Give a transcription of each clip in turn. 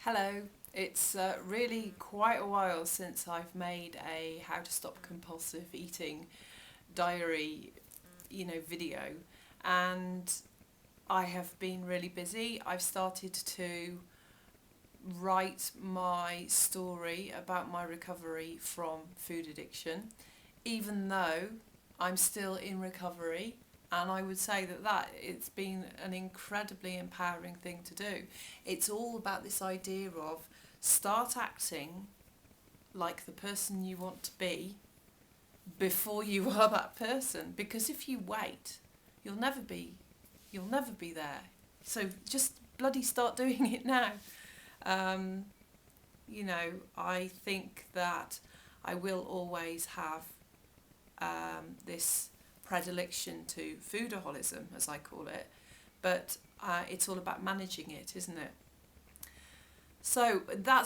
Hello, it's really quite a while since I've made a how to stop compulsive eating diary, video, and I have been really busy. I've started to write my story about my recovery from food addiction, even though I'm still in recovery. And I would say that it's been an incredibly empowering thing to do. It's all about this idea of start acting like the person you want to be before you are that person. Because if you wait, you'll never be you'll never be there. So just bloody start doing it now. Um, I think that I will always have this predilection to foodaholism, as I call it, but it's all about managing it, isn't it? So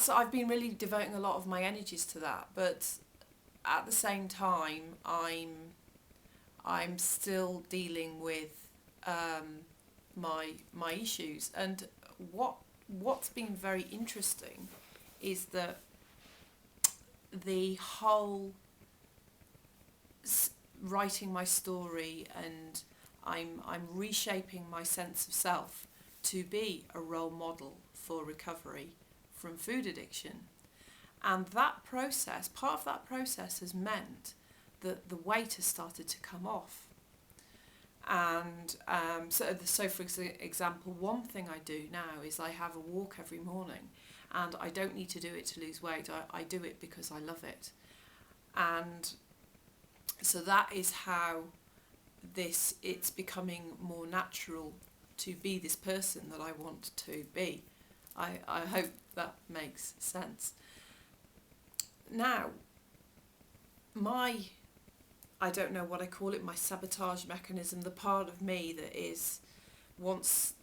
I've been really devoting a lot of my energies to that, but at the same time, I'm still dealing with my issues, and what's been very interesting is that the whole writing my story, and I'm reshaping my sense of self to be a role model for recovery from food addiction. And that process, part of that process has meant that the weight has started to come off. And so for example, one thing I do now is I have a walk every morning, and I don't need to do it to lose weight. I do it because I love it. And so that is how it's becoming more natural to be this person that I want to be. I hope that makes sense. Now, I don't know what I call it, my sabotage mechanism, the part of me that wants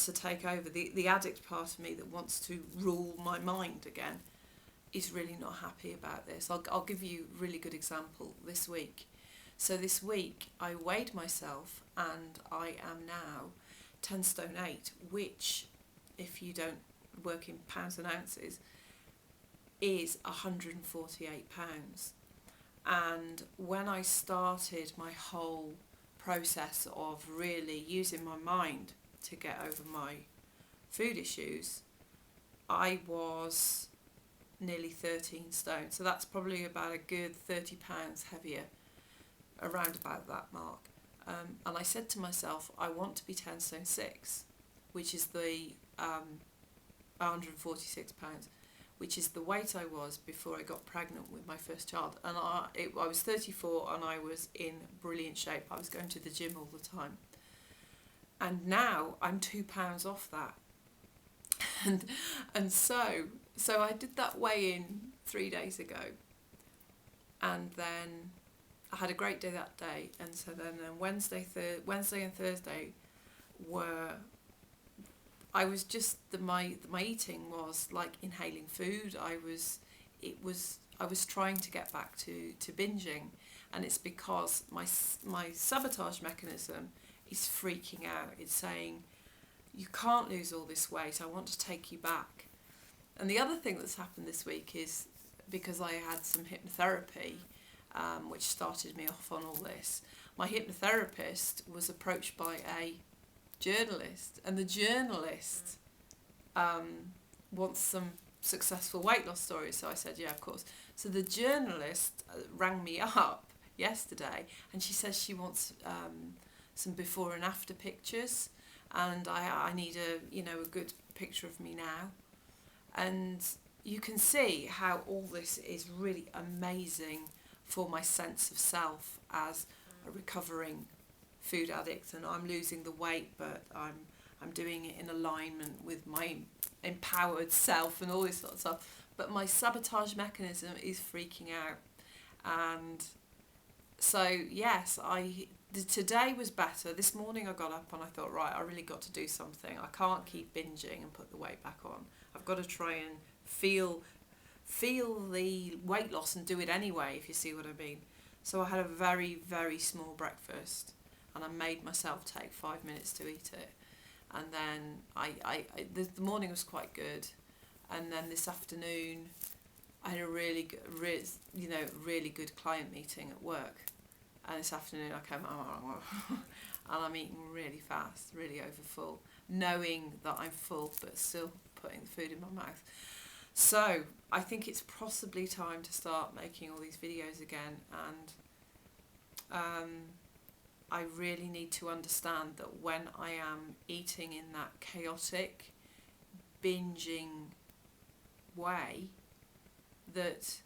to take over, the addict part of me that wants to rule my mind again, is really not happy about this. I'll give you a really good example this week. So this week I weighed myself, and I am now 10 stone 8, which, if you don't work in pounds and ounces, is 148 pounds. And when I started my whole process of really using my mind to get over my food issues, I was nearly 13 stone. So that's probably about a good 30 pounds heavier, around about that mark. And I said to myself, I want to be 10 stone 6, which is the 146 pounds, which is the weight I was before I got pregnant with my first child. And I was 34, and I was in brilliant shape. I was going to the gym all the time. And now I'm 2 pounds off that. and so I did that weigh-in 3 days ago. And then I had a great day that day. And so then Wednesday and Thursday were... I was just my eating was like inhaling food. I was trying to get back to binging, and it's because my sabotage mechanism is freaking out. It's saying, you can't lose all this weight. I want to take you back. And the other thing that's happened this week is, because I had some hypnotherapy, which started me off on all this. My hypnotherapist was approached by a journalist, and the journalist wants some successful weight loss stories. So I said, yeah, of course. So the journalist rang me up yesterday, and she says she wants some before and after pictures, and I need a good picture of me now. And you can see how all this is really amazing for my sense of self as a recovering food addict. And I'm losing the weight, but I'm doing it in alignment with my empowered self and all this sort of stuff. But my sabotage mechanism is freaking out. And so yes, today was better. This morning I got up and I thought, right, I really got to do something. I can't keep binging and put the weight back on. I've got to try and feel the weight loss and do it anyway, if you see what I mean. So I had a very, very small breakfast, and I made myself take 5 minutes to eat it. And then the morning was quite good. And then this afternoon I had a really good client meeting at work, and this afternoon I came and I'm eating really fast, really over full, knowing that I'm full but still putting the food in my mouth. So I think it's possibly time to start making all these videos again, and I really need to understand that when I am eating in that chaotic, binging way, that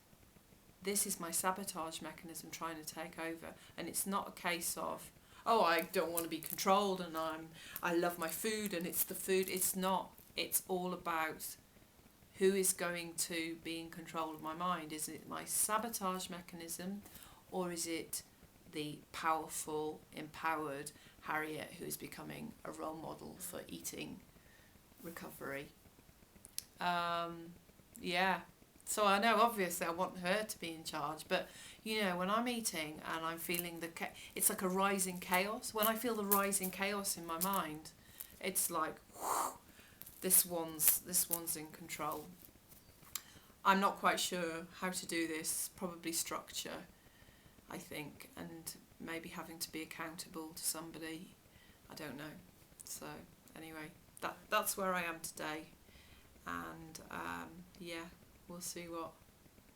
this is my sabotage mechanism trying to take over. And it's not a case of, oh, I don't want to be controlled and I love my food and it's the food. It's not. It's all about who is going to be in control of my mind. Is it my sabotage mechanism, or is it the powerful, empowered Harriet who is becoming a role model for eating recovery? So I know obviously I want her to be in charge, but when I'm eating and I'm feeling it's like a rising chaos. When I feel the rising chaos in my mind, it's like, whew, this one's in control. I'm not quite sure how to do this. Probably structure, I think, and maybe having to be accountable to somebody. I don't know. So anyway, that's where I am today, and we'll see what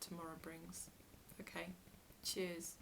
tomorrow brings. Okay, cheers.